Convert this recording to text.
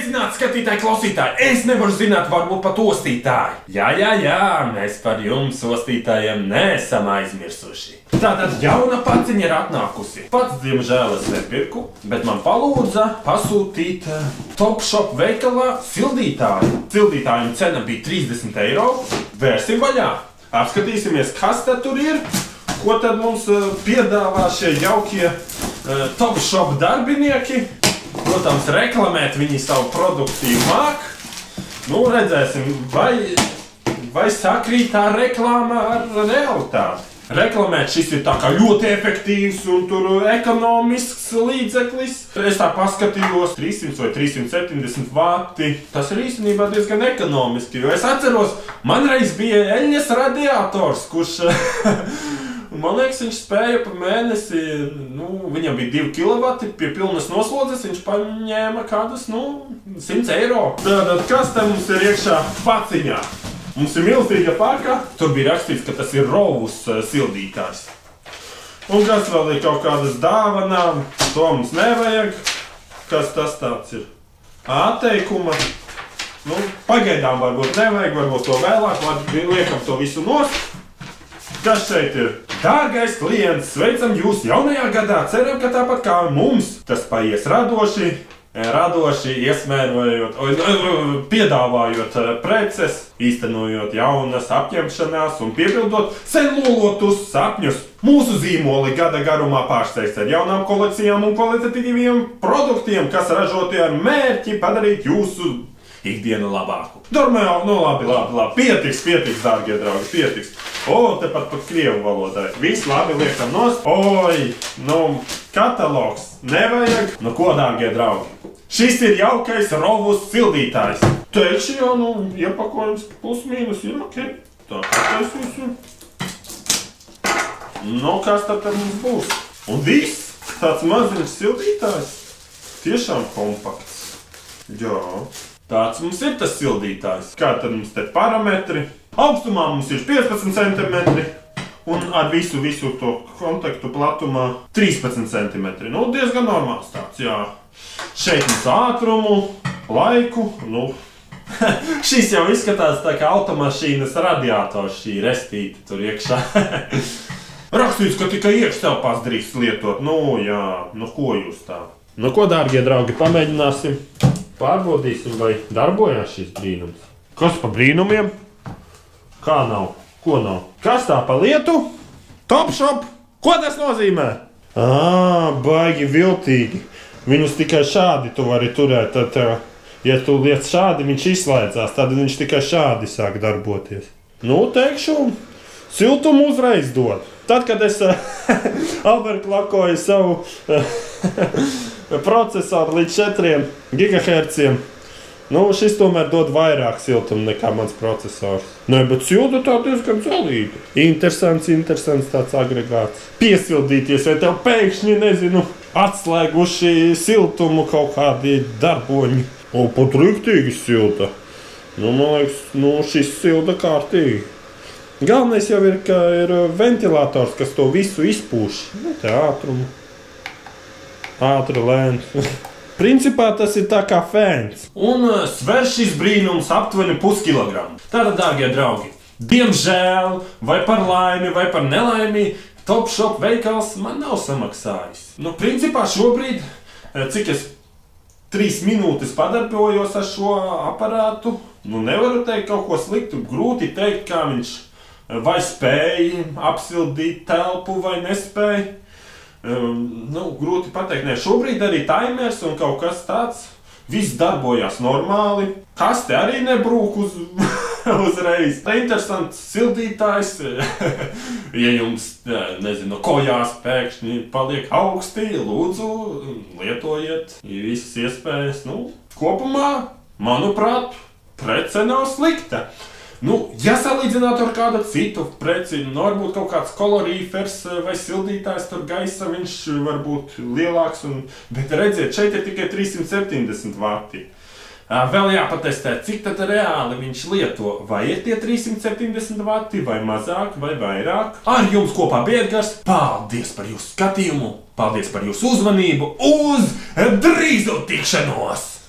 Sveicināti, skatītāji, klausītāji! Es nevaru zināt, varbūt pat ostītāji. Jā, mēs par jums, ostītājiem, neesam aizmirsuši. Tātad jauna paciņa ir atnākusi. Pats, diemžēl, es nepirku, bet man palūdza pasūtīt Topshop veikalā sildītāju. Sildītājiem cena bija 30 eiro. Vērsim vaļā. Apskatīsimies, kas tad tur ir. Ko tad mums piedāvā šie jaukie Topshop darbinieki. Protams, reklamēt viņi savu produkciju māk. Nu, redzēsim, vai sakrīt tā reklāma ar realitāti. Reklamēt šis ir tā kā ļoti efektīvs un tur ekonomisks līdzeklis. Es tā paskatījos 300 vai 370 vati. Tas ir īstenībā diezgan ekonomiski, jo es atceros, man reiz bija eļņas radiators, kurš... Man liekas, viņš spēja pa mēnesi, viņam bija 2 kW, pie pilnas noslodzes viņš paņēma kādus, 100 eiro. Tātad, kas te mums ir iekšā paciņā? Mums ir milzīga paka, tur bija rakstīts, ka tas ir Rovus sildītājs. Un kas vēl ir kaut kādas dāvanām, to mums nevajag. Kas tas tāds ir? Atteikuma. Pagaidām varbūt nevajag, varbūt to vēlāk, liekam to visu nost. Kas šeit ir? Dārgais klients, sveicam jūs jaunajā gadā, ceram, ka tāpat kā mums tas paies radoši, iesmērojot, piedāvājot preces, īstenojot jaunas apņemšanās un piepildot sen lolotus sapņus. Mūsu zīmoli gada garumā pārsteigts ar jaunām kolekcijām un kvalitatīviem produktiem, kas ražoti ar mērķi padarīt jūsu ikdienu labāku. Dormēl, labi, pietiks, dārgie draugi, pietiks. Tepat pat krievu valodai. Viss labi, liekam nost. Katalogs nevajag. Ko, dārgie draugi? Šis ir jaukais Rovus sildītājs. Teikšu jau, iepakojums plus mīnus ir ok. Tā, taisīsim. Kas tad mums būs? Un viss, tāds maziņš sildītājs. Tiešām kompakts. Jā. Tāds mums ir tas sildītājs. Kā tad mums te parametri? Augstumā mums ir 15 cm un ar visu to kontaktu platumā 13 cm. Diezgan normāls tāds, jā. Šeit mums ātrumu, laiku, Šis jau izskatās tā kā automašīnas radiators, šī restīte tur iekšā. Rakstīts, ka tikai iekštelpās drīkst lietot. Jā, ko jūs tā? Ko, dārgie draugi, pamēģināsim? Pārbaudīsim, vai darbojās šis brīnums. Kas pa brīnumiem? Kā nav? Ko nav? Kas tā pa lietu? Topshop? Ko tas nozīmē? Baigi viltīgi. Viņus tikai šādi tu vari turēt. Tad, ja tu liec šādi, viņš izslēdzās. Tad viņš tikai šādi sāk darboties. Teikšu, siltumu uzreiz dod. Tad, kad es overclockoju savu procesoru līdz 4 GHz, šis tomēr dod vairāk siltumu nekā mans procesors. Bet silda tā diezgan zelīta. Interesants tāds agregāts. Piesildīties, vai tev pēkšņi, atslēguši siltumu kaut kādi darboņi. Pat riktīgi silda. Man liekas, šis silda kārtīgi. Galvenais jau ir, ka ir ventilators, kas to visu izpūš. Te ātrumu. Ātri lēns. Principā tas ir tā kā fēns. Un sver šis brīnums aptuveni puskilogramu. Tātad, dārgie draugi, diemžēl, vai par laimi, vai par nelaimi, Topshop veikals man nav samaksājis. Principā šobrīd, cik es 3 minūtes padarbojos ar šo aparātu, nevaru teikt kaut ko sliktu, grūti teikt, kā viņš vai spēja apsildīt telpu vai nespēja. Grūti pateikt, šobrīd arī timers un kaut kas tāds, viss darbojās normāli, kaste arī nebrūk uzreiz. Tā interesants sildītājs, ja jums, kojās pēkšņi paliek augsti, lūdzu, lietojiet visas iespējas. Kopumā, manuprāt, prece nav slikta. Ja salīdzinātu ar kādu citu preci, varbūt kaut kāds kolorīfers vai sildītājs, tur gaisa viņš var būt lielāks, bet redziet, šeit ir tikai 370 vati. Vēl jāpatestē, cik tad reāli viņš lieto, vai ir tie 370 vati, vai mazāk, vai vairāk. Ar jums kopā bija Edgars, paldies par jūsu skatījumu, paldies par jūsu uzmanību, uz drīzu tikšanos!